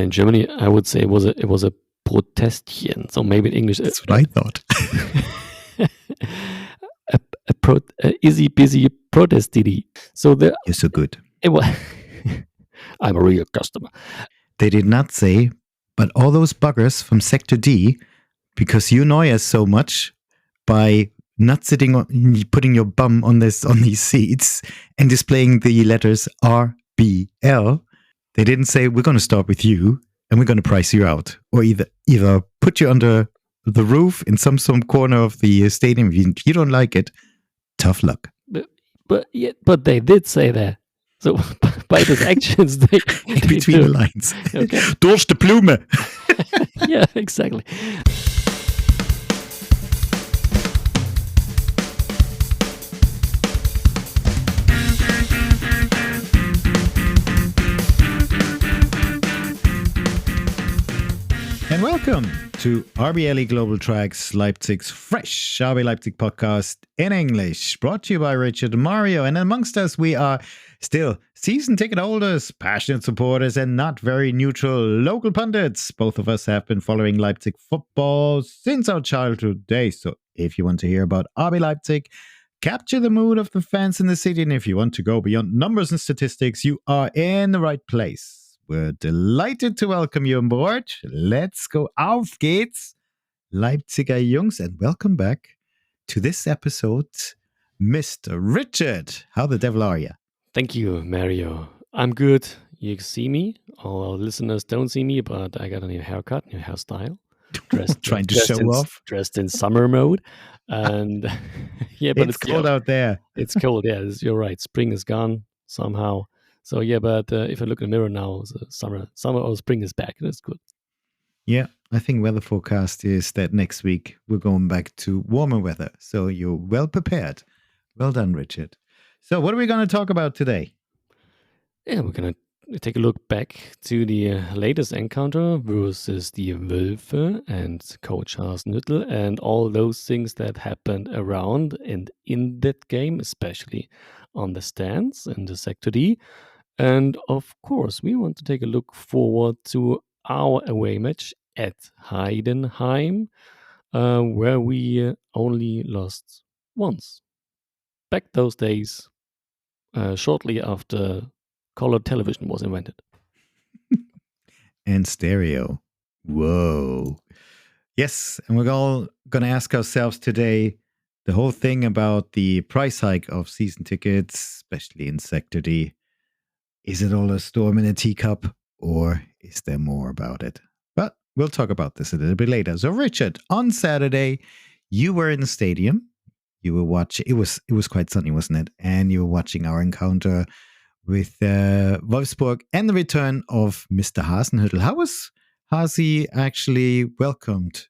In Germany, I would say it was a Protestchen. So maybe in English, That's what I thought. a easy busy protest ditty. So You're so good. it was. I'm a real customer. They did not say, but all those buggers from Sector D, because you annoy us so much by not sitting on, putting your bum on these seats and displaying the letters RBL. They didn't say we're going to start with you and we're going to price you out, or either put you under the roof in some corner of the stadium. If you don't like it, tough luck. But they did say that. So by those actions, they in between the lines. Okay. Durch die Blume. Yeah, exactly. And welcome to RBLE Global Tracks, Leipzig's fresh RB Leipzig podcast in English, brought to you by Richard and Mario. And amongst us, we are still season ticket holders, passionate supporters, and not very neutral local pundits. Both of us have been following Leipzig football since our childhood days. So if you want to hear about RB Leipzig, capture the mood of the fans in the city, and if you want to go beyond numbers and statistics, you are in the right place. We're delighted to welcome you on board. Let's go. Auf geht's, Leipziger Jungs, and welcome back to this episode, Mr. Richard. How the devil are you? Thank you, Mario. I'm good. You see me. All our listeners don't see me, but I got a new haircut, new hairstyle. Trying to show off. Dressed in summer mode. And yeah, but it's cold out there. It's cold, yeah. You're right. Spring is gone somehow. So yeah, but if I look in the mirror now, summer or spring is back. That's good. Yeah, I think weather forecast is that next week we're going back to warmer weather. So you're well prepared. Well done, Richard. So what are we going to talk about today? Yeah, we're going to take a look back to the latest encounter versus the Wölfe and Coach Hasenhüttl and all those things that happened around and in that game, especially on the stands in the Sector D. And of course, we want to take a look forward to our away match at Heidenheim, where we only lost once. Back those days, shortly after color television was invented. And stereo. Whoa. Yes, and we're all going to ask ourselves today the whole thing about the price hike of season tickets, especially in Sector D. Is it all a storm in a teacup, or is there more about it? But we'll talk about this a little bit later. So, Richard, on Saturday, you were in the stadium. You were watching. It was quite sunny, wasn't it? And you were watching our encounter with Wolfsburg and the return of Mr. Hasenhüttl. How was Hasi actually welcomed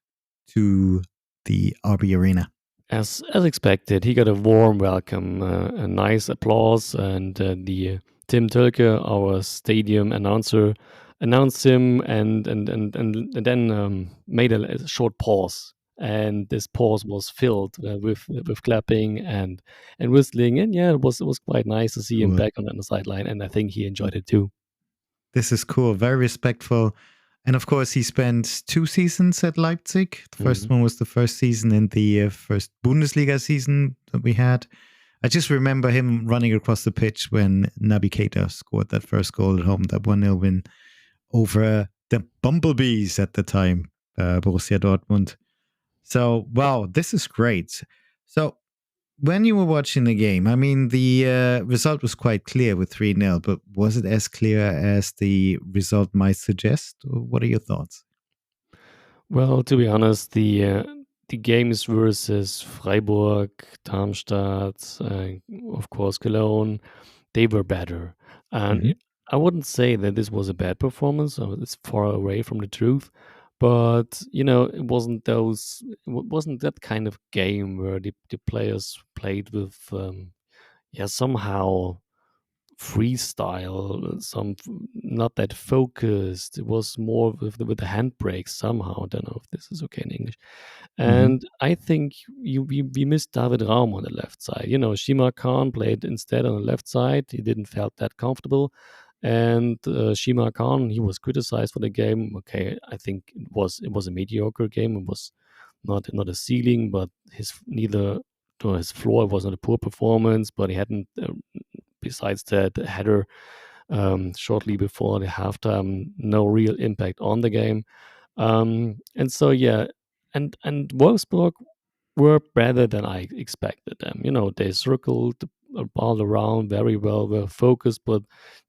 to the RB Arena? As expected, he got a warm welcome, a nice applause, and the Tim Tölke, our stadium announcer, announced him and then made a short pause. And this pause was filled with clapping and whistling. And yeah, it was quite nice to see him back on the sideline. And I think he enjoyed it too. This is cool. Very respectful. And of course, he spent 2 seasons at Leipzig. The first one was the first season in the first Bundesliga season that we had. I just remember him running across the pitch when Naby Keita scored that first goal at home, that 1-0 win over the Bumblebees at the time, Borussia Dortmund. So, wow, this is great. So, when you were watching the game, I mean, the result was quite clear with 3-0, but was it as clear as the result might suggest? Or what are your thoughts? Well, to be honest, the games versus Freiburg, Darmstadt, of course, Cologne, they were better. And I wouldn't say that this was a bad performance. It's far away from the truth. But, it wasn't that kind of game where the players played with, somehow freestyle, not that focused. It was more with the handbrake somehow. I don't know if this is okay in English. And I think we missed David Raum on the left side. Shima Khan played instead on the left side. He didn't felt that comfortable. And Shima Khan, he was criticized for the game. Okay, I think it was a mediocre game. It was not a ceiling, but his floor was not a poor performance, but he hadn't. Besides that header shortly before the halftime, no real impact on the game. And so yeah, and Wolfsburg were better than I expected them. They circled the ball around very well, were focused, but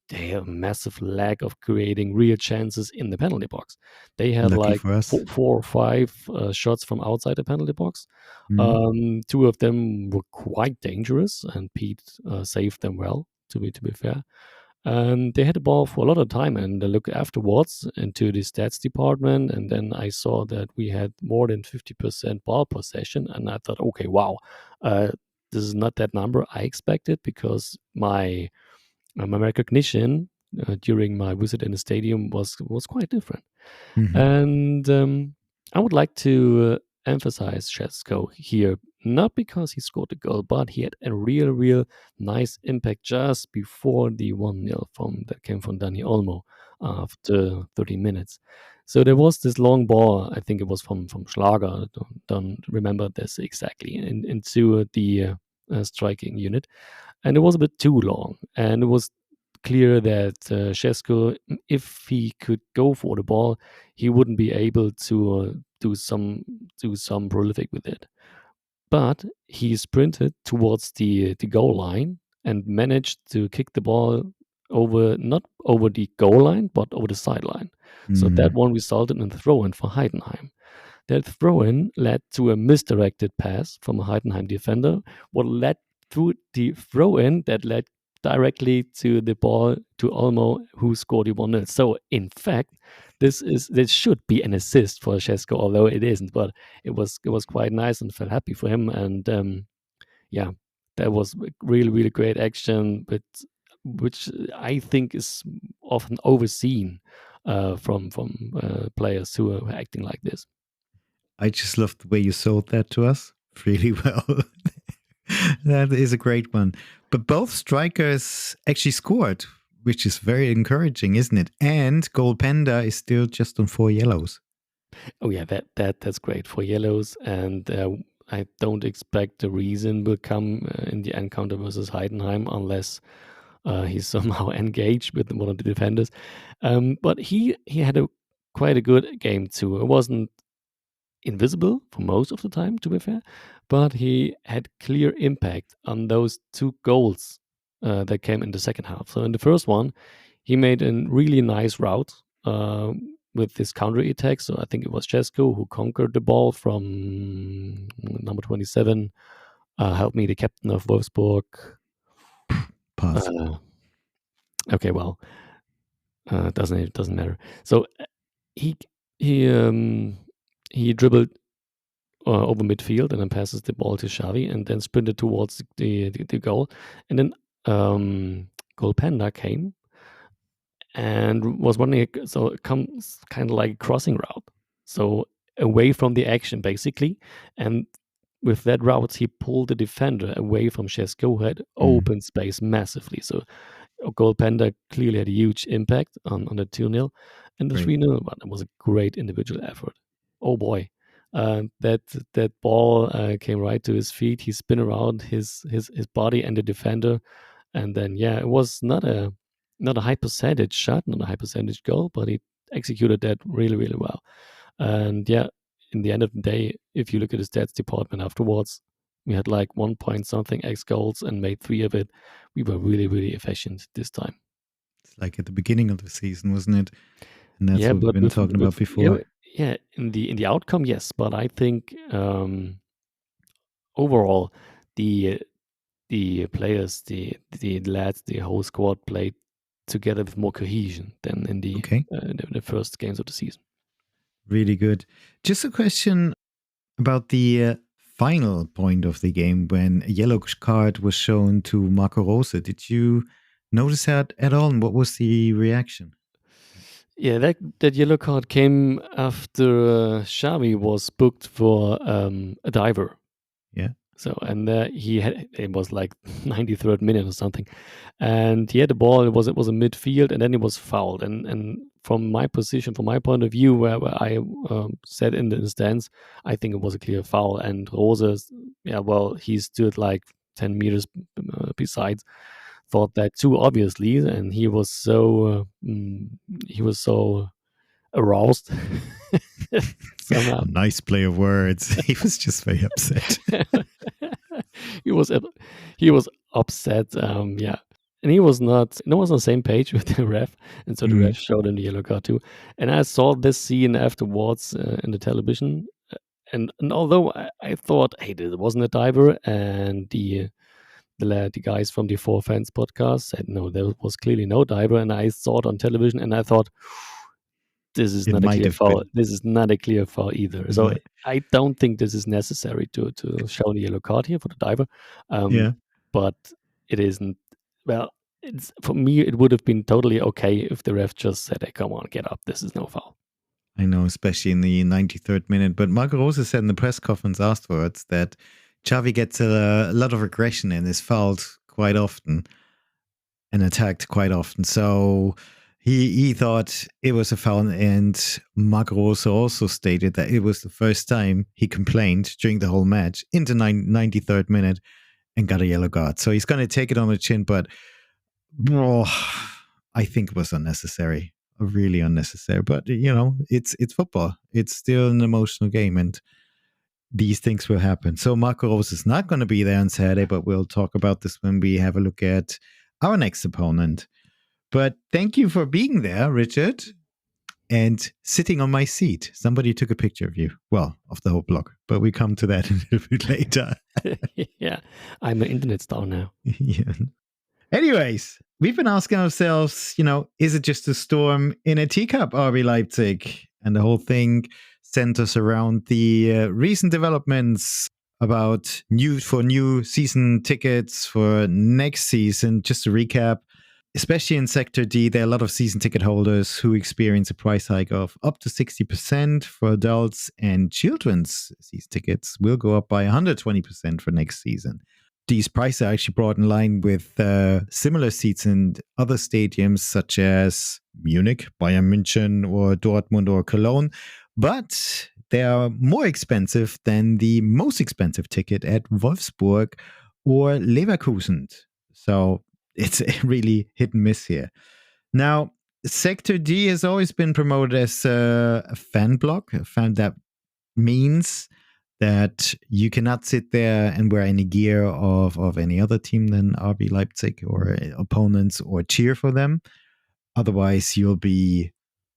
they have a massive lack of creating real chances in the penalty box. They had Lucky like for us. four or five shots from outside the penalty box. Mm. Two of them were quite dangerous, and Pete saved them well. To be fair, they had the ball for a lot of time, and I looked afterwards into the stats department, and then I saw that we had more than 50% ball possession, and I thought, okay, wow, uh, this is not that number I expected, because my recognition during my visit in the stadium was quite different. Mhm. And I would like to emphasize Chesko here, not because he scored a goal, but he had a real nice impact just before the 1-0 that came from Dani Olmo after 30 minutes. So there was this long ball, I think it was from Schlager, don't remember this exactly, into the striking unit. And it was a bit too long. And it was clear that Šesko, if he could go for the ball, he wouldn't be able to do some prolific with it. But he sprinted towards the goal line and managed to kick the ball over, not over the goal line, but over the sideline. So that Mm. one resulted in a throw in for Heidenheim. That throw-in led to a misdirected pass from a Heidenheim defender, what led through the throw-in that led directly to the ball to Olmo, who scored the 1-0. So in fact, this should be an assist for Šesko, although it isn't. But it was quite nice, and felt happy for him. And yeah, that was really great action, but which I think is often overseen from players who are acting like this. I just love the way you sold that to us really well. That is a great one. But both strikers actually scored, which is very encouraging, isn't it? And Goalpanda is still just on 4 yellows. Oh yeah, that's great for yellows, and I don't expect the reason will come in the encounter versus Heidenheim unless he's somehow engaged with one of the defenders. But he had quite a good game too. It wasn't invisible for most of the time, to be fair, but he had clear impact on those two goals that came in the second half. So in the first one, he made a really nice route with this counter attack. So I think it was Chesko who conquered the ball from number 27. Help me, the captain of Wolfsburg. Pass. Uh, okay, well, it doesn't matter. So he he um, he dribbled over midfield and then passes the ball to Xavi and then sprinted towards the goal. And then Goal Panda came and was running, so it comes kind of like a crossing route. So away from the action, basically. And with that route, he pulled the defender away from Šesko, who had Mm. open space massively. So Goal Panda clearly had a huge impact on the 2-0. And the Great. 3-0, but it was a great individual effort. Oh boy. That ball came right to his feet. He spun around his body and the defender. And then yeah, it was not a high percentage shot, not a high percentage goal, but he executed that really well. And yeah, in the end of the day, if you look at the stats department afterwards, we had like 1 point something X goals and made 3 of it. We were really efficient this time. It's like at the beginning of the season, wasn't it? And that's Yeah, what we've but been talking about yeah, before. yeah, in the outcome, yes, but I think overall the the players, the lads, the whole squad played together with more cohesion than in Okay. the first games of the season. Really good. Just a question about the final point of the game when a yellow card was shown to Marco Rose. Did you notice that at all? And what was the reaction? Yeah, that yellow card came after Xavi was booked for a diver. Yeah. So, and it was like 93rd minute or something, and he had the ball. It was a midfield, and then he was fouled. And from my position, from my point of view, where I sat in the stands, I think it was a clear foul. And Rose, yeah, well, he stood like 10 meters besides, thought that too obviously, and he was so aroused somehow. Nice play of words. He was just very upset. he was he was upset. Yeah, and he was not. No one's on the same page with the ref, and so the ref Mm, showed him the yellow card too. And I saw this scene afterwards in the television, and although I thought, hey, this wasn't a diver, and the guys from the Four Fans podcast said no, there was clearly no diver, and I saw it on television, and I thought, this is it not a might clear have foul. been. This is not a clear foul either. So Uh, I don't think this is necessary to show the yellow card here for the diver. Um, yeah, but it isn't. Well, it's for me. It would have been totally okay if the ref just said, "Hey, come on, get up. This is no foul." I know, especially in the 93rd minute. But Marco Rose said in the press conference afterwards that Xavi gets a lot of aggression and is fouled quite often and attacked quite often. So he thought it was a foul. And Marco Rose also stated that it was the first time he complained during the whole match in the 93rd minute and got a yellow card. So he's going to take it on the chin. But oh, I think it was unnecessary, really unnecessary. But it's football. It's still an emotional game, and these things will happen. So Marco Rose is not going to be there on Saturday, but we'll talk about this when we have a look at our next opponent. But thank you for being there, Richard, and sitting on my seat. Somebody took a picture of you. Well, of the whole block, but we come to that a little bit later. Yeah, I'm an internet star now. Yeah. Anyways, we've been asking ourselves, is it just a storm in a teacup, RB Leipzig? And the whole thing centers around the recent developments about new season tickets for next season. Just to recap, especially in Sector D, there are a lot of season ticket holders who experience a price hike of up to 60% for adults, and children's season tickets will go up by 120% for next season. These prices are actually brought in line with similar seats in other stadiums such as Munich, Bayern München, or Dortmund or Cologne, but they are more expensive than the most expensive ticket at Wolfsburg or Leverkusen. So it's really hit and miss here. Now, Sector D has always been promoted as a fan block, a fan that means that you cannot sit there and wear any gear of any other team than RB Leipzig or opponents or cheer for them. Otherwise, you'll be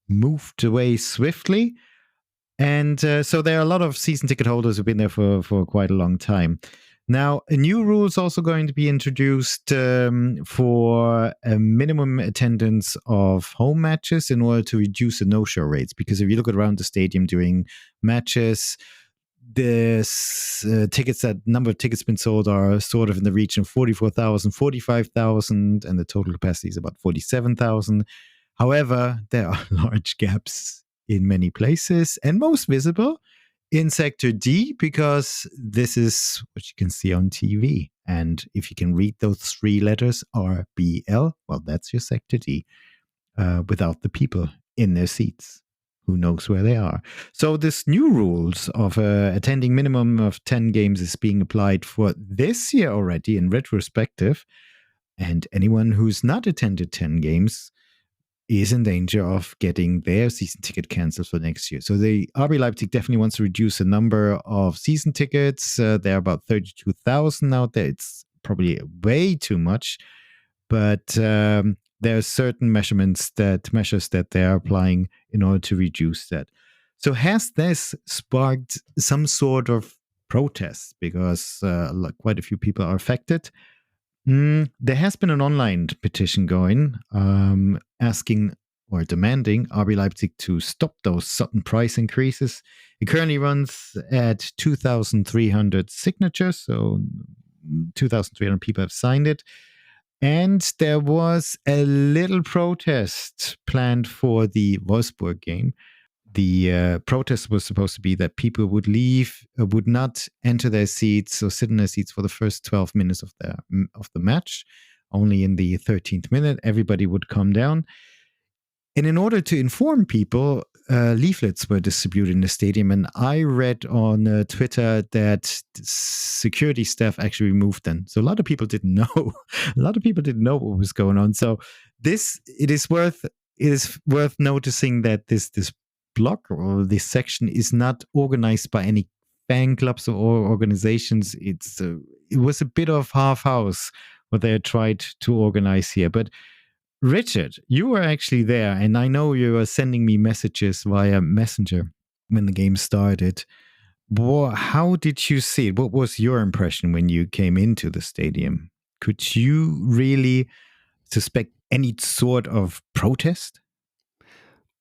moved away swiftly. And so there are a lot of season ticket holders who've been there for quite a long time. Now, a new rule is also going to be introduced for a minimum attendance of home matches in order to reduce the no-show rates. Because if you look around the stadium during matches, the number of tickets been sold are sort of in the region of 44,000, 45,000, and the total capacity is about 47,000. However, there are large gaps in many places, and most visible in Sector D, because this is what you can see on TV. And if you can read those three letters, RBL, well, that's your Sector D, without the people in their seats. Who knows where they are? So this new rules of attending minimum of 10 games is being applied for this year already in retrospective. And anyone who's not attended 10 games is in danger of getting their season ticket cancelled for next year. So the RB Leipzig definitely wants to reduce the number of season tickets. There are about 32,000 out there. It's probably way too much, but there are certain measures that they are applying in order to reduce that. So has this sparked some sort of protest? Because quite a few people are affected. There has been an online petition going asking or demanding RB Leipzig to stop those sudden price increases. It currently runs at 2,300 signatures, so 2,300 people have signed it. And there was a little protest planned for the Wolfsburg game. the protest was supposed to be that people would leave, would not enter their seats or sit in their seats for the first 12 minutes of the match. Only in the 13th minute, everybody would come down. And in order to inform people, leaflets were distributed in the stadium. And I read on Twitter that security staff actually removed them. So a lot of people didn't know. A lot of people didn't know what was going on. So it is worth noticing that this block or this section is not organized by any fan clubs or organizations. It was a bit of half house what they tried to organize here, but Richard, you were actually there, and I know you were sending me messages via Messenger when the game started. How did you see it? What was your impression when you came into the stadium? Could you really suspect any sort of protest?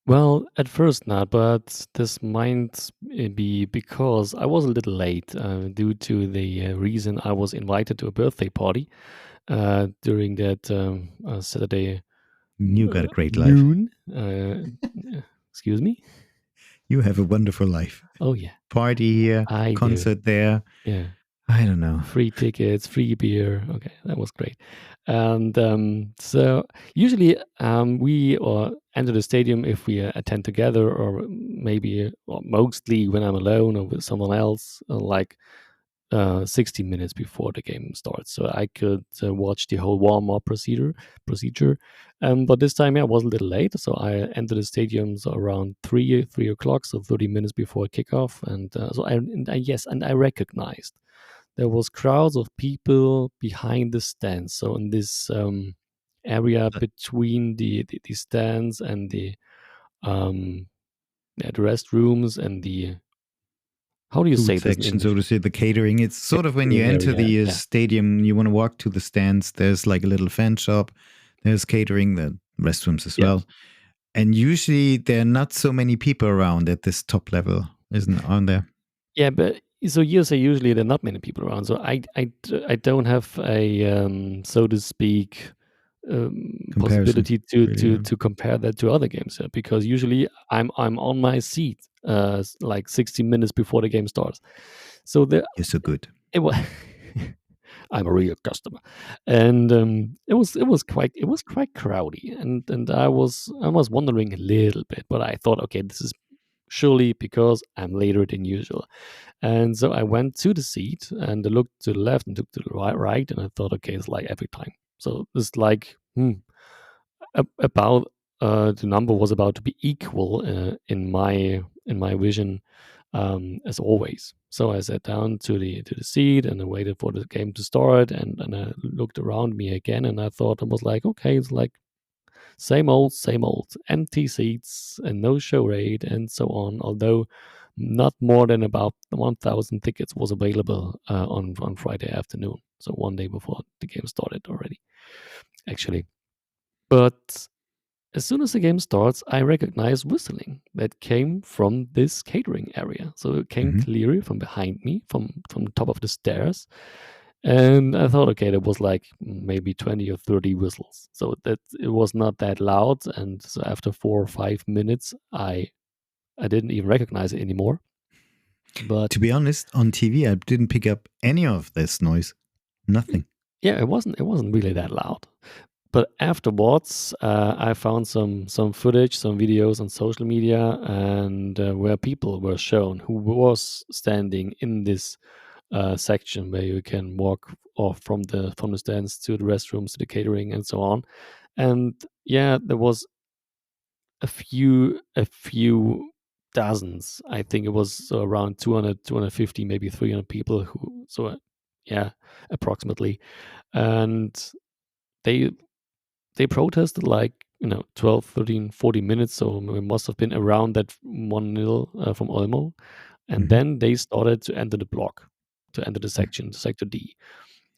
Well, at first not, but this might be because I was a little late due to the reason I was invited to a birthday party during that Saturday You got a great life. noon. Excuse me? You have a wonderful life. Oh, yeah. Party here, I concert there. Yeah. I don't know. Free tickets, free beer. Okay, that was great. And so usually we or enter the stadium if we attend together, or maybe or mostly when I'm alone or with someone else, like 60 minutes before the game starts, so I could watch the whole warm-up procedure. But this time, yeah, I was a little late, so I entered the stadiums around 3 o'clock, so 30 minutes before kickoff, and I recognized there was crowds of people behind the stands. So in this area between the stands and um, the restrooms and the how do you food say this in section, English? so to say, the catering. It's sort of when you enter the stadium, you want to walk to the stands. There's like a little fan shop. There's catering, the restrooms as well. And usually there are not so many people around at this top level, aren't there? Yeah, but so you say usually there are not many people around. So I don't have a so to speak possibility to compare that to other games, because usually I'm on my seat like 60 minutes before the game starts. So you're so good. It was I'm a real customer, and it was quite crowdy, and I was wondering a little bit, but I thought, okay, this is surely because I'm later than usual. And so I went to the seat and I looked to the left and looked to the right, and I thought, okay, it's like every time. So it's like about the number was about to be equal in my vision, as always. So I sat down to the seat and I waited for the game to start, and I looked around me again, and I thought, I was like, okay, it's like same old, empty seats and no show rate and so on. Although not more than about 1,000 tickets was available on Friday afternoon, so one day before the game started already, actually. But as soon as the game starts, I recognize whistling that came from this catering area. So it came clearly from behind me, from the top of the stairs. And I thought, okay, there was like maybe 20 or 30 whistles. So that it was not that loud. And so after 4 or 5 minutes, I didn't even recognize it anymore. But to be honest, on TV, I didn't pick up any of this noise. Nothing. Yeah, it wasn't really that loud. But afterwards, I found some footage, some videos on social media, and where people were shown who was standing in this section where you can walk off from the stands to the restrooms, to the catering, and so on. And yeah, there was a few dozens. I think it was around 200, 250, maybe 300 people who. So yeah, approximately, and they protested like 12, 13, 40 minutes, so it must have been around that 1-0 from Olmo, and then they started to enter the block, to enter the section, sector D.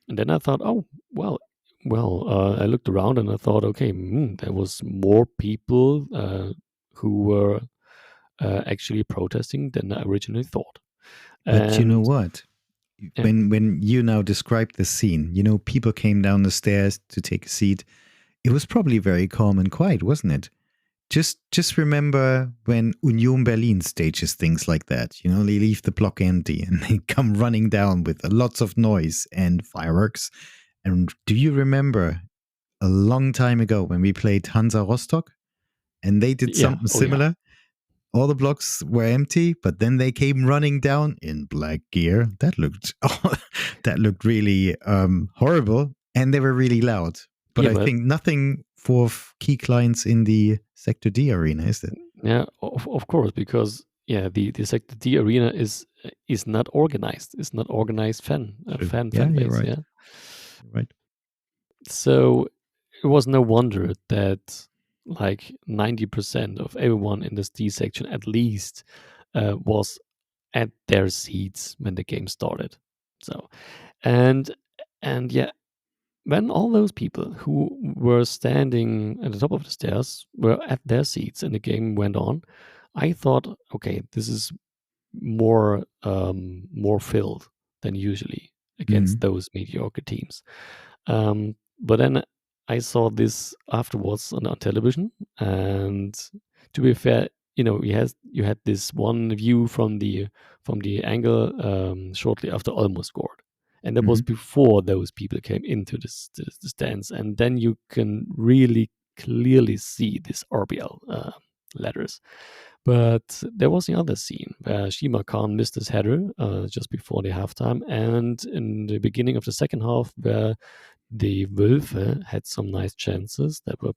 And then I thought, oh well, I looked around and I thought, okay, there was more people who were actually protesting than I originally thought. But you know what? When you now describe the scene, people came down the stairs to take a seat. It was probably very calm and quiet, wasn't it? just remember when Union Berlin stages things like that. You know, they leave the block empty and they come running down with lots of noise and fireworks. And do you remember a long time ago when we played Hansa Rostock and they did Yeah. something Oh yeah. similar? All the blocks were empty, but then they came running down in black gear. That looked really horrible, and they were really loud. But Yeah, I but think nothing for key clients in the Sector D arena, is it? yeah, of course, because yeah, the Sector D arena is not organized. It's not organized True. Yeah, fan you're base. right. Yeah, You're right. so it was no wonder that like 90% of everyone in this D section at least was at their seats when the game started. So and and yeah, when all those people who were standing at the top of the stairs were at their seats and the game went on, I thought, okay, this is more filled than usually against Mm. those mediocre teams. But then I saw this afterwards on television, and to be fair, you had this one view from the angle shortly after Olmo scored, and that was Mm. before those people came into the stands, and then you can really clearly see this RBL letters. But there was the other scene where Shima Khan missed his header just before the halftime, and in the beginning of the second half, where the Wölfe had some nice chances that were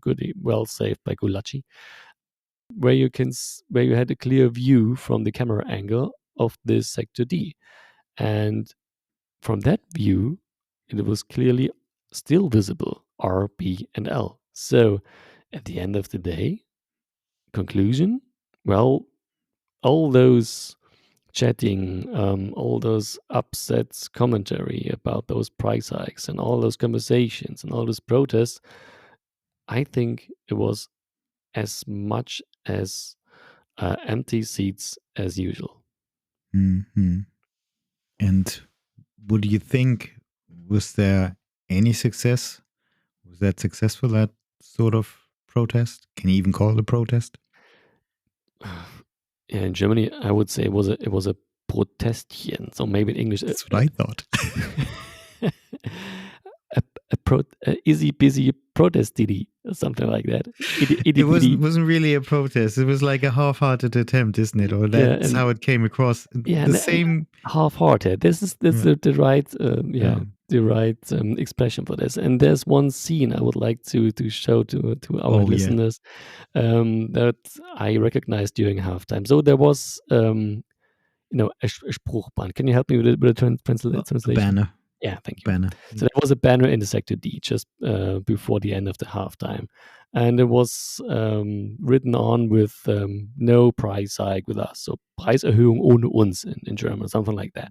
good, well saved by Gulacsi, where you had a clear view from the camera angle of this sector D, and from that view, it was clearly still visible R, B, and L. So, at the end of the day, conclusion, well, all those chatting, all those upsets commentary about those price hikes and all those conversations and all those protests, I think it was as much as empty seats as usual. Mm-hmm. And what do you think? Was there any success? Was that successful, that sort of protest? Can you even call it a protest? Yeah, in Germany, I would say it was a Protestchen. So maybe in English, That's what I thought. a easy busy protest ditty or something like that. It Itty bitty. wasn't really a protest. It was like a half-hearted attempt, isn't it? Or Yeah, that's and how it came across. yeah, The and same. half-hearted. This is Yeah. the right Yeah. the right expression for this. And there's one scene I would like to show to our Oh yeah. listeners that I recognized during halftime. So there was a Spruchband. Can you help me with with the A translation? banner. Yeah, thank you. Banner. So there was a banner in the sector D just before the end of the halftime, and it was written on with no price hike with us, so Preiserhöhung ohne uns in German, something like that.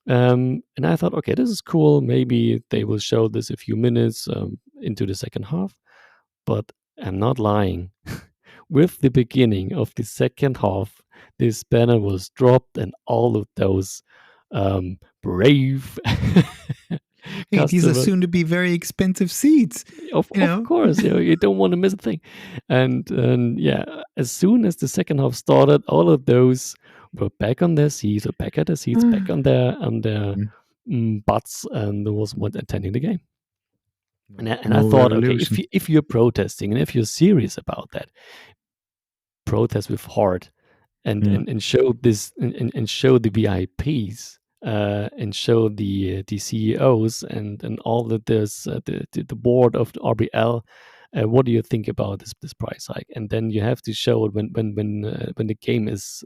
And I thought, okay, this is cool. Maybe they will show this a few minutes into the second half, but I'm not lying. With the beginning of the second half, this banner was dropped, and all of those brave Hey, these are customers, soon to be very expensive seats. You of know. course, you don't want to miss a thing. And yeah, as soon as the second half started, all of those were back on their seats, or back at their seats, back on their Mm. butts, and there was one attending the game. And I No thought, okay, revolution. if you're protesting and if you're serious about that, protest with heart Yeah. and show this and show the VIPs and show the CEOs and all of this the board of the RBL. What do you think about this price hike? And then you have to show it when the game is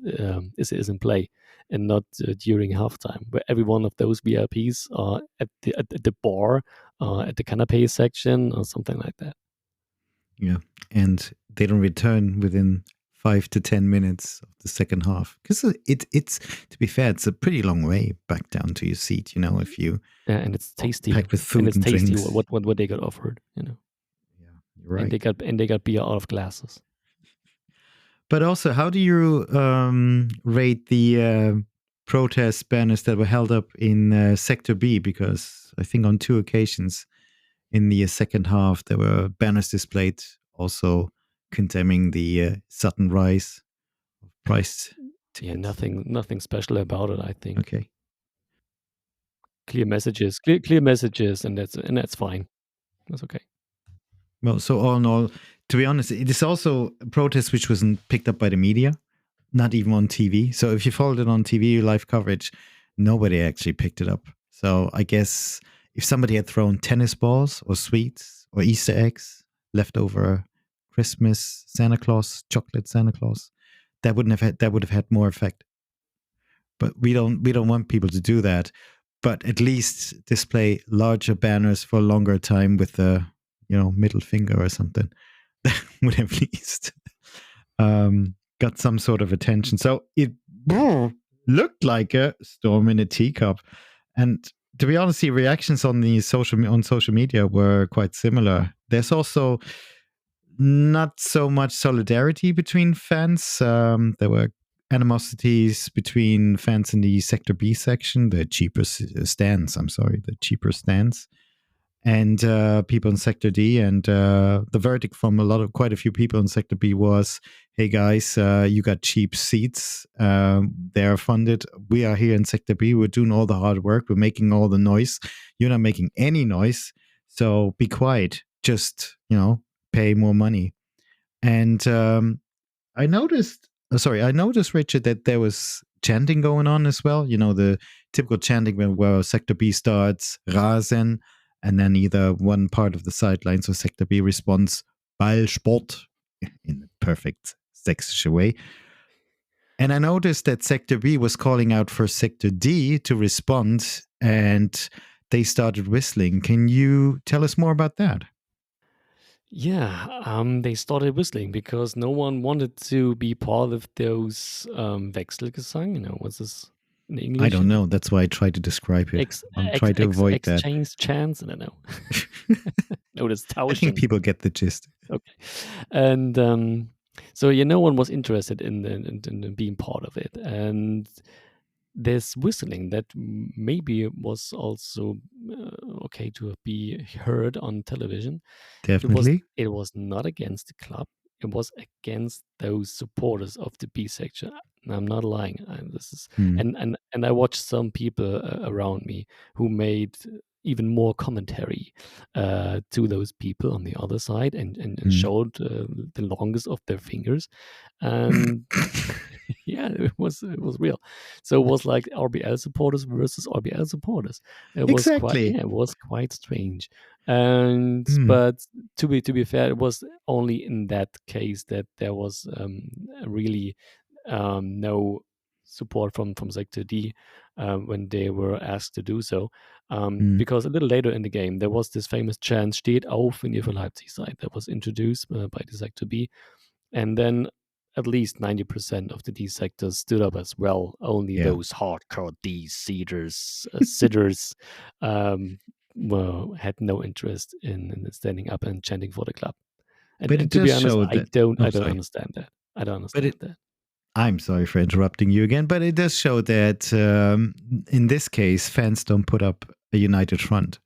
in play, and not during halftime, where every one of those VIPs are at the bar, at the canapé section, or something like that. Yeah. And they don't return within 5 to 10 minutes of the second half, because it's to be fair, it's a pretty long way back down to your seat. You know, if you Yeah, and it's tasty, packed with food and drinks. what they got offered, Yeah, you're right. and they got beer out of glasses. But also, how do you rate the protest banners that were held up in Sector B? Because I think on 2 occasions in the second half, there were banners displayed also condemning the sudden rise of price Yeah, tickets. nothing special about it, I think. Okay. Clear messages, and that's fine. That's okay. Well, so all in all, to be honest, it is also a protest which wasn't picked up by the media, not even on TV. So if you followed it on TV, live coverage, nobody actually picked it up. So I guess if somebody had thrown tennis balls or sweets or Easter eggs, leftover Christmas Santa Claus, chocolate Santa Claus, that would have had more effect. But we don't want people to do that. But at least display larger banners for a longer time with the middle finger or something. That would have at least got some sort of attention. So it looked like a storm in a teacup. And to be honest, the reactions on social media were quite similar. There's also not so much solidarity between fans. There were animosities between fans in the Sector B section, the cheaper stands. I'm sorry, the cheaper stands, and people in Sector D. And the verdict from quite a few people in Sector B was, "Hey guys, you got cheap seats. They're funded. We are here in Sector B. We're doing all the hard work. We're making all the noise. You're not making any noise. So be quiet. Just pay more money." And I noticed, Richard, that there was chanting going on as well. The typical chanting where Sector B starts Rasen, and then either one part of the sidelines or Sector B responds Ballsport in the perfect sächsische way. And I noticed that Sector B was calling out for Sector D to respond, and they started whistling. Can you tell us more about that? Yeah, they started whistling because no one wanted to be part of those Wechselgesang. What's this in I English? don't know. That's why I tried to describe it. Ex, I'll ex, try to ex, avoid that. exchange chants. I don't know. No, das I think Tauschen. people get the gist. Okay. And so yeah, no one was interested in being part of it. And there's whistling that maybe was also okay to be heard on television. It was Definitely. it was not against the club. It was against those supporters of the B section. I'm not lying. This is Mm, and I watched some people around me who made even more commentary to those people on the other side and mm. showed the longest of their fingers, and yeah, it was real. So it was like RBL supporters versus RBL supporters. Exactly. It was quite strange. And Mm, but to be fair, it was only in that case that there was really no support from Sector D when they were asked to do so. mm, Because a little later in the game, there was this famous chant "Steht auf" in the for Leipzig side that was introduced by the Sector B, and then at least 90% of the D sectors stood up as well. Only yeah. those hardcore D sitters had no interest in standing up and chanting for the club. And, But it and to does be honest, show I that. don't Oh, I don't sorry. understand that. I don't But understand that. I'm sorry for interrupting you again, but it does show that in this case, fans don't put up a united front.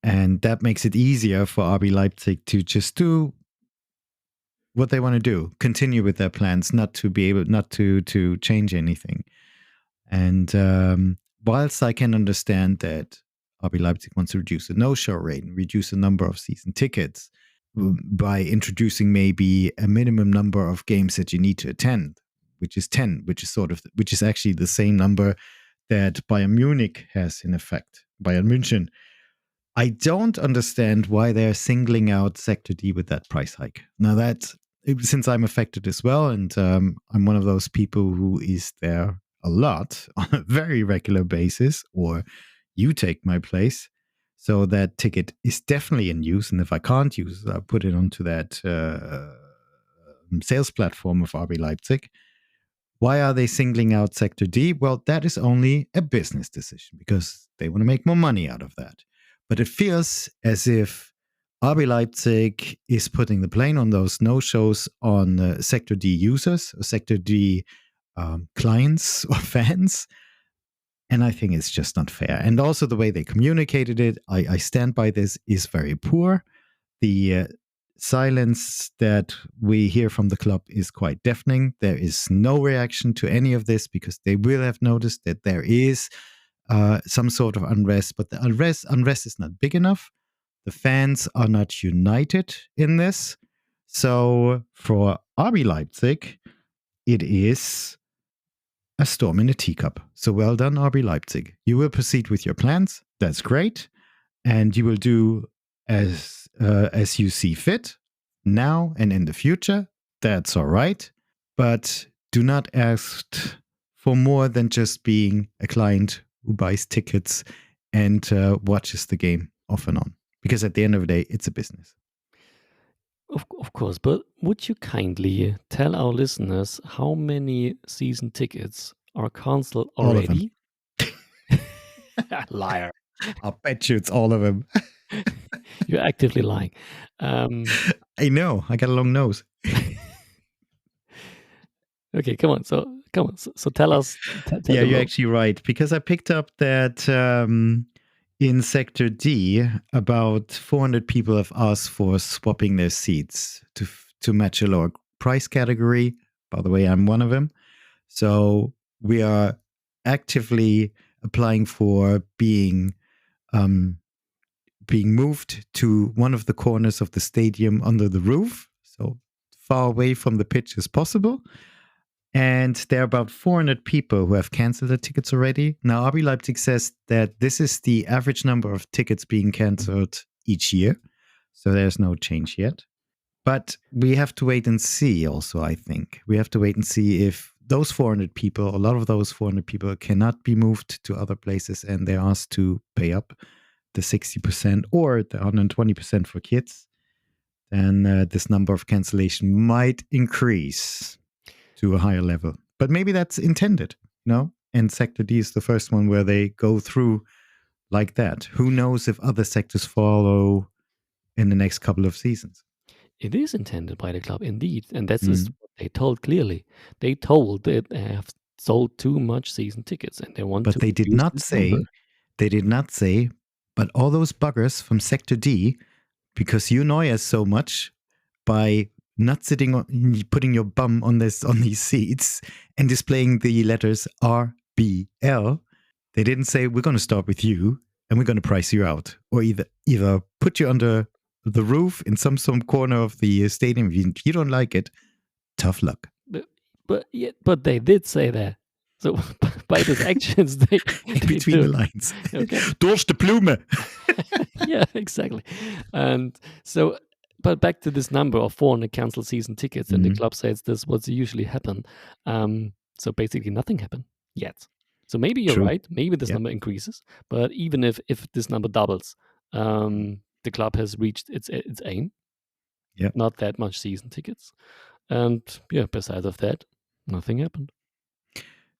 And that makes it easier for RB Leipzig to just do what they want to do, continue with their plans, not to change anything. And whilst I can understand that RB Leipzig wants to reduce the no-show rate and reduce the number of season tickets by introducing maybe a minimum number of games that you need to attend, which is 10, which is actually the same number that Bayern Munich has in effect. Bayern München. I don't understand why they're singling out Sector D with that price hike. Now, since I'm affected as well, and I'm one of those people who is there a lot on a very regular basis, or you take my place. So that ticket is definitely in use. And if I can't use it, I'll put it onto that sales platform of RB Leipzig. Why are they singling out Sector D? Well, that is only a business decision because they want to make more money out of that. But it feels as if RB Leipzig is putting the blame on those no-shows on Sector D users, or Sector D clients or fans. And I think it's just not fair. And also the way they communicated it, I stand by this, is very poor. The silence that we hear from the club is quite deafening. There is no reaction to any of this because they will have noticed that there is some sort of unrest, but the unrest is not big enough. The fans are not united in this. So for RB Leipzig, it is a storm in a teacup. So well done, RB Leipzig. You will proceed with your plans. That's great. And you will do as you see fit now and in the future. That's all right. But do not ask for more than just being a client who buys tickets and watches the game off and on. Because at the end of the day, it's a business. Of course, but would you kindly tell our listeners how many season tickets are cancelled All of them. already? Liar. I'll bet you it's all of them. You're actively lying. I know. I got a long nose. Okay, come on. So tell us. Yeah, you're actually right. Because I picked up that in Sector D, about 400 people have asked for swapping their seats to match a lower price category. By the way, I'm one of them. So we are actively applying for being moved to one of the corners of the stadium under the roof, so far away from the pitch as possible. And there are about 400 people who have canceled their tickets already. Now, RB Leipzig says that this is the average number of tickets being canceled each year. So there's no change yet. But we have to wait and see also, I think. We have to wait and see if those 400 people, a lot of those 400 people cannot be moved to other places and they're asked to pay up the 60% or the 120% for kids. Then this number of cancellation might increase to a higher level. But maybe that's intended, no? And Sector D is the first one where they go through like that. Who knows if other sectors follow in the next couple of seasons? It is intended by the club, indeed. And that's just what they told clearly. They told that they have sold too much season tickets and they want but to. They did not say, but all those buggers from Sector D, because you annoy us so much by not sitting on, putting your bum on these seats and displaying the letters RBL. They didn't say we're going to start with you and we're going to price you out, or either put you under the roof in some corner of the stadium. If you don't like it, tough luck. But they did say that. So by these actions, they between the lines. Okay. Durch die Blume. Yeah, exactly. And so. But back to this number of 400 cancelled season tickets, and the club says this what's usually happen. So basically nothing happened yet. So maybe you're right. Maybe this number increases. But even if this number doubles, the club has reached its aim. Yeah. Not that much season tickets. And yeah, besides of that, nothing happened.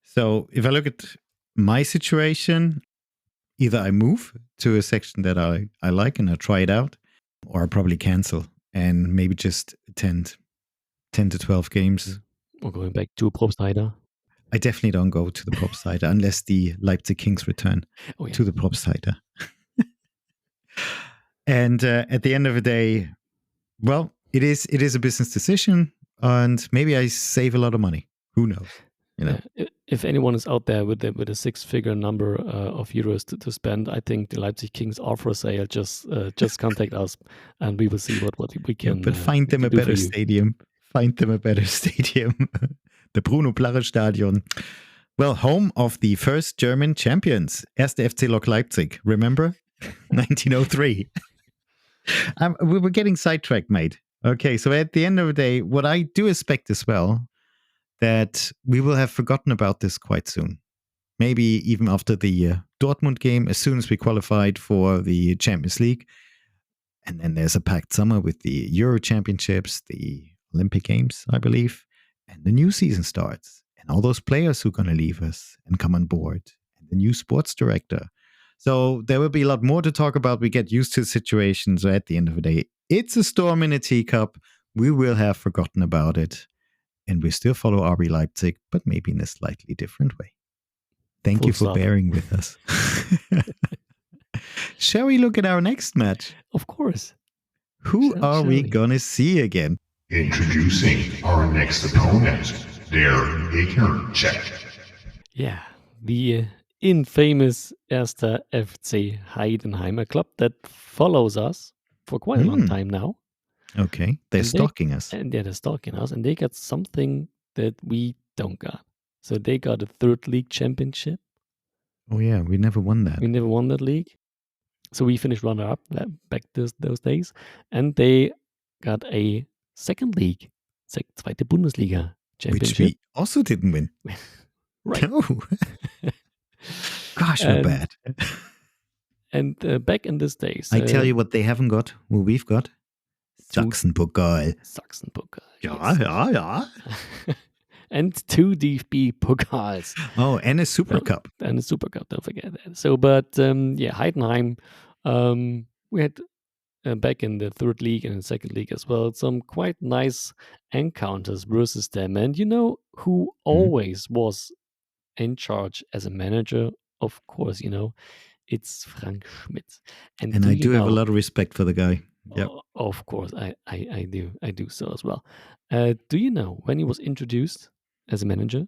So if I look at my situation, either I move to a section that I like and I try it out, or I probably cancel and maybe just attend 10 to 12 games. Or going back to Probstheide. I definitely don't go to the Probstheide unless the Leipzig Kings return to the Probstheide. And at the end of the day, well, it is a business decision, and maybe I save a lot of money. Who knows? You know. If anyone is out there with a 6-figure number of euros to spend, I think the Leipzig Kings are for sale. Just contact us, and we will see what we can. But find them a better stadium. Find them a better stadium. The Bruno Plare Stadion. Well, home of the first German champions, 1. FC Lok Leipzig. Remember, 1903. We were getting sidetracked, mate. Okay, so at the end of the day, what I do expect as well, that we will have forgotten about this quite soon. Maybe even after the Dortmund game, as soon as we qualified for the Champions League. And then there's a packed summer with the Euro Championships, the Olympic Games, I believe. And the new season starts. And all those players who are going to leave us and come on board. And the new sports director. So there will be a lot more to talk about. We get used to the situation. So at the end of the day, it's a storm in a teacup. We will have forgotten about it. And we still follow RB Leipzig, but maybe in a slightly different way. Thank you for bearing with us. Shall we look at our next match? Of course. Who are Shall we we? gonna see again? Introducing our next opponent, their ignorant check. Yeah, the infamous Erster FC Heidenheim, a club that follows us for quite a long time now. Okay, they're And stalking us. they're stalking us, and they got something that we don't got. So they got a third league championship. Oh yeah, we never won that. We never won that league. So we finished runner-up back those days. And they got a second league, zweite Bundesliga Which championship. we also didn't win. Right. No. Gosh, we're bad. And back in these days, I tell you what they haven't got, what we've got. Sachsenpokal. Sachsenpokal. Ja, yes. ja. And 2 DFB Pokals. Oh, and a Super Cup. And a Super Cup, don't forget that. So, but yeah, Heidenheim, we had back in the third league and the second league as well, some quite nice encounters versus them. And you know who always was in charge as a manager? Of course, you know, it's Frank Schmidt. And I do have a lot of respect for the guy. Yep. Of course, I do so as well. Do you know when he was introduced as a manager?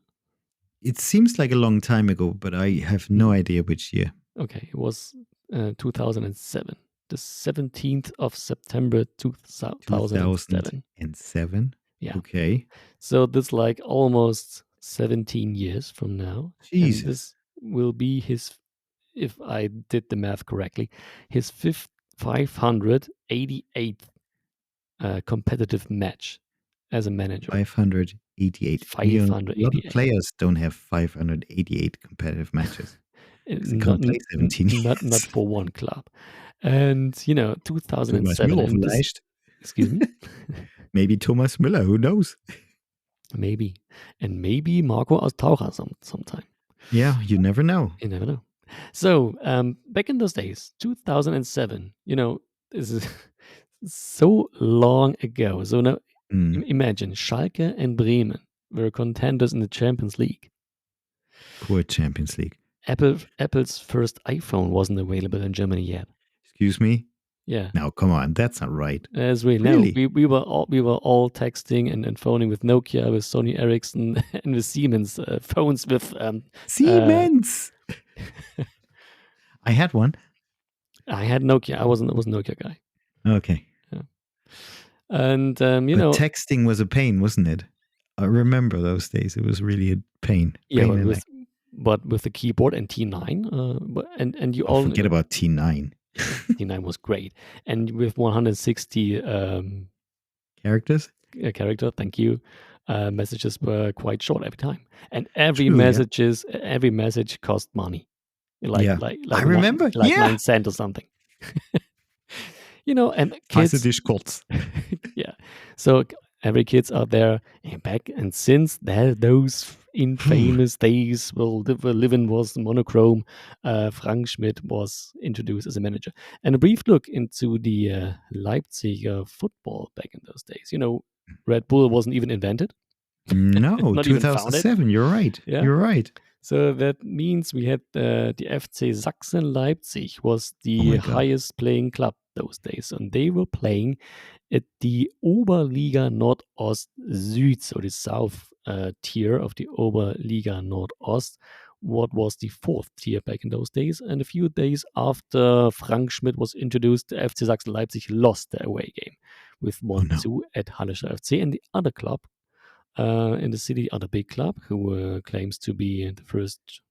It seems like a long time ago, but I have no idea which year. Okay, it was 2007. The 17th of September 2007. 2007? Yeah. Okay. So that's like almost 17 years from now. Jesus. And this will be his, if I did the math correctly, his 588th competitive match as a manager. 588. 588. A lot of players don't have 588 competitive matches. They can't play 17 years. Not for one club. And, you know, 2007. Thomas Müller vielleicht. Excuse me? Maybe Thomas Müller, who knows? Maybe. And maybe Marco Austaucher sometime. Yeah, you never know. You never know. So, back in those days, 2007, you know, this is so long ago. So now, imagine Schalke and Bremen were contenders in the Champions League. Poor Champions League. Apple's first iPhone wasn't available in Germany yet. Excuse me? Yeah. No, come on, that's not right. As we know, we were all texting and phoning with Nokia, with Sony Ericsson, and with Siemens phones with Siemens. I had one. I had Nokia. I was a Nokia guy. Okay. Yeah. And you know, texting was a pain, wasn't it? I remember those days. It was really a pain. Yeah, but with the keyboard and T9, and you all forget about T9. T9 was great, and with 160 characters. Thank you. Messages were quite short every time, and every message cost money. Like I remember, 9 cents or something. You know, and kids. Yeah, so every kids out there back, and since those infamous days were living was monochrome, Frank Schmidt was introduced as a manager. And a brief look into the Leipzig football back in those days. You know, Red Bull wasn't even invented. No, 2007. You're right. Yeah. You're right. So that means we had the FC Sachsen Leipzig was the highest playing club those days, and they were playing at the Oberliga Nordost Süd, so the south tier of the Oberliga Nordost, what was the fourth tier back in those days. And a few days after Frank Schmidt was introduced, the FC Sachsen Leipzig lost their away game with 1-2 at Hallischer FC, and the other club in the city, other big club who claims to be the first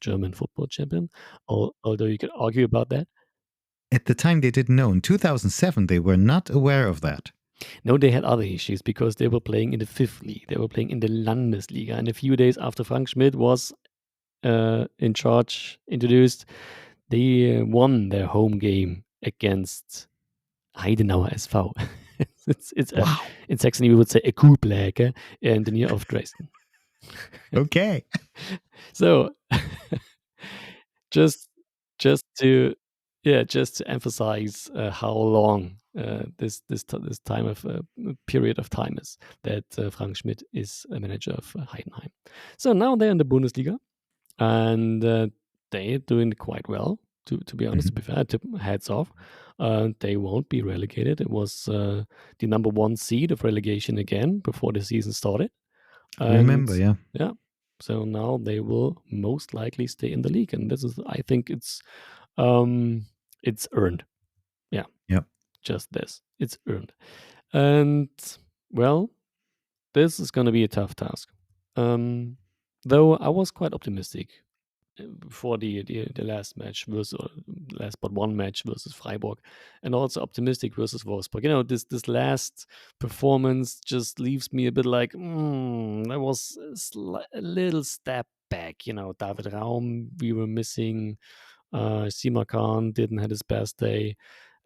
German football champion, although you could argue about that. At the time, they didn't know. In 2007, they were not aware of that. No, they had other issues because they were playing in the fifth league. They were playing in the Landesliga. And a few days after Frank Schmidt was in charge, introduced, they won their home game against Heidenauer SV. It's wow. In Saxony, we would say a Kuhbläke in the near of Dresden. Okay. So, just to emphasize how long this time of period of time is that Frank Schmidt is a manager of Heidenheim. So now they're in the Bundesliga, and they're doing quite well. To be honest, to be fair, heads off. They won't be relegated. It was the number 1 seed of relegation again before the season started. I remember, yeah. Yeah. So now they will most likely stay in the league, and this is, I think, it's earned. Yeah. Yep. Just this. It's earned. And well, this is going to be a tough task. Though I was quite optimistic before the last match versus last but one match versus Freiburg, and also optimistic versus Wolfsburg. You know, this last performance just leaves me a bit like, that was a little step back. You know, David Raum, we were missing. Sima Khan didn't have his best day,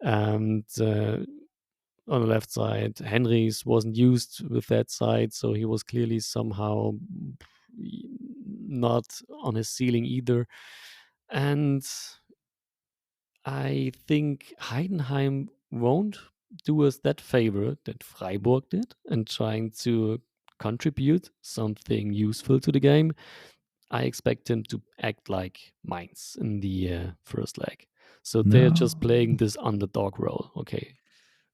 and on the left side, Henrys wasn't used with that side, so he was clearly somehow not on his ceiling either. And I think Heidenheim won't do us that favor that Freiburg did and trying to contribute something useful to the game. I expect him to act like Mainz in the first leg. So they're just playing this underdog role. Okay.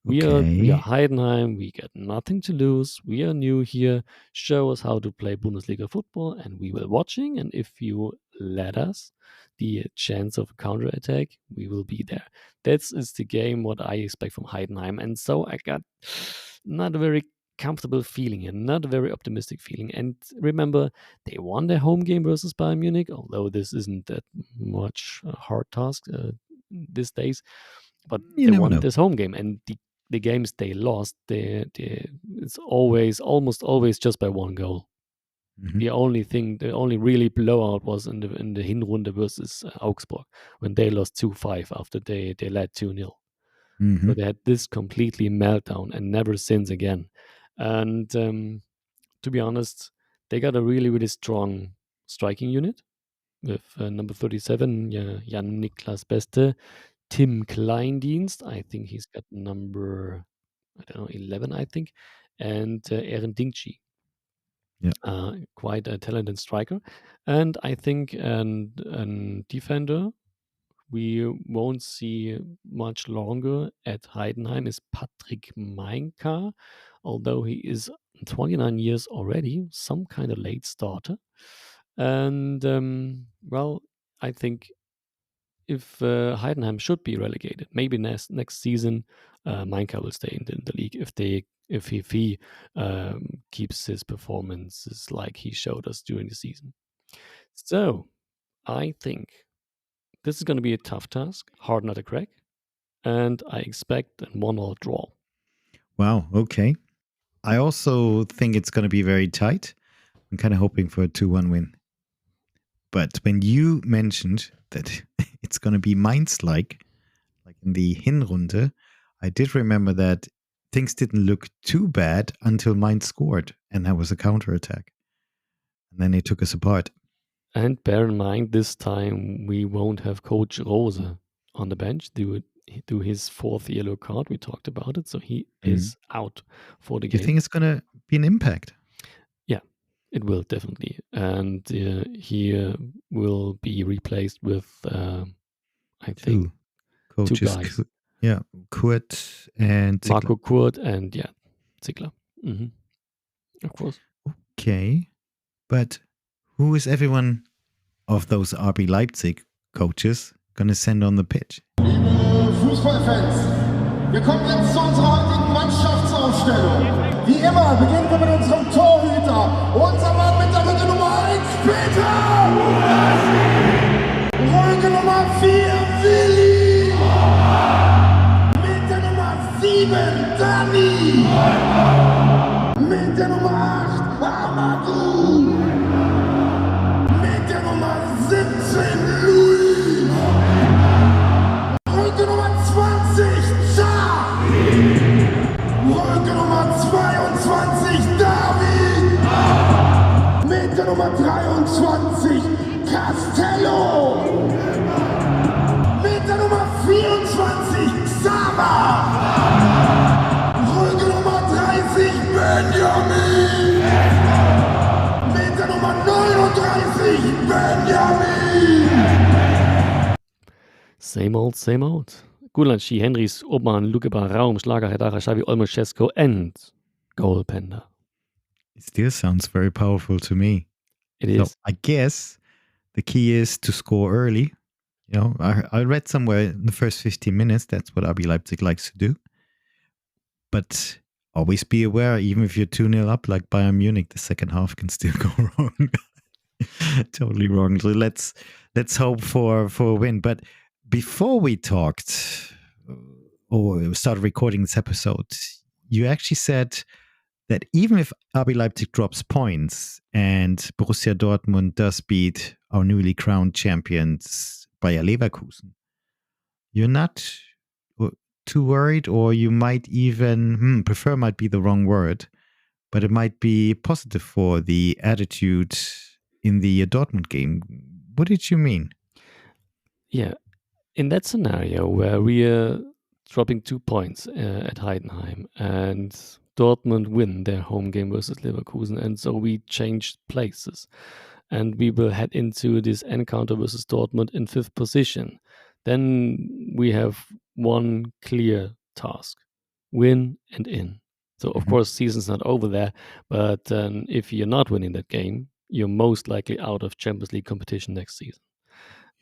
We are Heidenheim. We got nothing to lose. We are new here. Show us how to play Bundesliga football, and we will watching. And if you let us the chance of a counter attack, we will be there. That is the game what I expect from Heidenheim. And so I got not a very comfortable feeling and not a very optimistic feeling. And remember, they won their home game versus Bayern Munich, although this isn't that much a hard task these days. But they won this home game, and the games they lost, it's almost always just by 1 goal. Mm-hmm. The only really blowout was in the Hinrunde versus Augsburg when they lost 2-5 after they led 2-0. Mm-hmm. So they had this completely meltdown and never since again. And to be honest, they got a really, really strong striking unit with number 37, Jan Niklas Beste, Tim Kleindienst, I think he's got number, 11, I think, and Eren Dingchi. Yeah. Quite a talented striker. And I think a defender we won't see much longer at Heidenheim is Patrick Meinka, although he is 29 years already, some kind of late starter. And, I think if Heidenheim should be relegated, maybe next season, Mainka will stay in the league if he keeps his performances like he showed us during the season. So I think this is going to be a tough task, hard not to crack, and I expect a 1-1 draw. Wow. Okay. I also think it's going to be very tight. I'm kind of hoping for a 2-1 win. But when you mentioned that it's going to be Mainz-like in the Hinrunde, I did remember that things didn't look too bad until Mainz scored, and that was a counterattack. And then they took us apart. And bear in mind, this time we won't have Coach Rose on the bench due his 4th yellow card. We talked about it, so he is out for the game. You think it's going to be an impact? Yeah. It will definitely, and he will be replaced with, I think, coaches, 2 guys. Kurt and Ziegler. Marco Kurt and Ziegler. Mm-hmm. Of course. Okay, but who is everyone of those RB Leipzig coaches going to send on the pitch? Liebe Fußballfans, wir kommen jetzt zu unserer heutigen Mannschaftsaufstellung. Wie immer beginnen wir mit unserem Torhüter, unser Mann mit der Rücke Nummer 1, Peter! Rücke Nummer 4, Willi! Mit der Nummer 7, Dani! Mit der Nummer 8, Amadou! Mit der Nummer 17, Louis! Rücke Nummer 20, Cha! Rücke Nummer 22, David! Mit der Nummer 23, Castello! Mit der Nummer 24, Xama! Rücke Nummer 30, Benjamin! Mit der Nummer 39, Benjamin! Same old, same old. Gulanci, Henrys, Obmann, Lukebar, Raum, Schlager, Hedara, Xavi, Olmo, and Goal Panda. It still sounds very powerful to me. It So is. I guess the key is to score early. You know, I read somewhere in the first 15 minutes, that's what RB Leipzig likes to do. But always be aware, even if you're 2-0 up like Bayern Munich, the second half can still go wrong. Totally wrong. So let's hope for a win. But before we talked or started recording this episode, you actually said that even if RB Leipzig drops points and Borussia Dortmund does beat our newly crowned champions Bayer Leverkusen, you're not too worried, or you might even prefer might be the wrong word, but it might be positive for the attitude in the Dortmund game. What did you mean? Yeah, in that scenario where we are dropping 2 points at Heidenheim and Dortmund win their home game versus Leverkusen, and so we change places and we will head into this encounter versus Dortmund in 5th position, then we have one clear task: win and in. So of course season's not over there, but if you're not winning that game, you're most likely out of Champions League competition next season.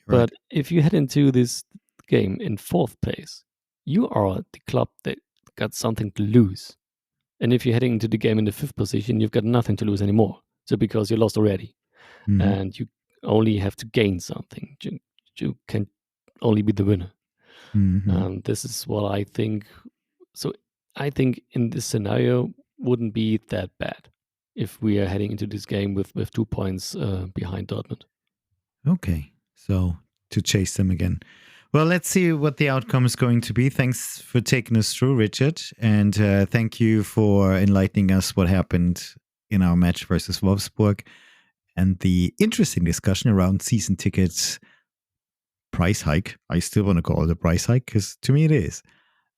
Right. But if you head into this game in 4th place, you are the club that got something to lose. And if you're heading into the game in the 5th position, you've got nothing to lose anymore. So because you lost already, and you only have to gain something. You can only be the winner. This is what I think. So I think in this scenario wouldn't be that bad if we are heading into this game with 2 points behind Dortmund. Okay, so to chase them again. Well, let's see what the outcome is going to be. Thanks for taking us through, Richard. And thank you for enlightening us what happened in our match versus Wolfsburg and the interesting discussion around season tickets price hike. I still want to call it a price hike because to me it is.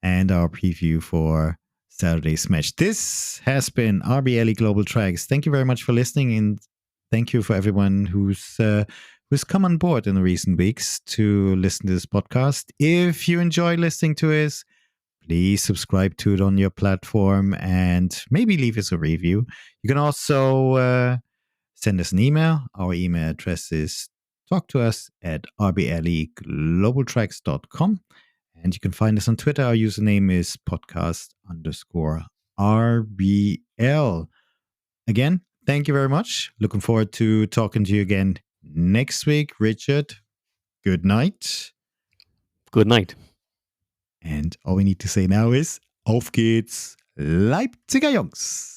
And our preview for Saturday's match. This has been RBLE Global Tracks. Thank you very much for listening, and thank you for everyone who's come on board in the recent weeks to listen to this podcast. If you enjoy listening to us, please subscribe to it on your platform and maybe leave us a review. You can also send us an email. Our email address is talktous@rbleglobaltracks.com. And you can find us on Twitter. Our username is podcast_RBL. Again, thank you very much. Looking forward to talking to you again next week. Richard, good night. Good night. And all we need to say now is, auf geht's, Leipziger Jungs.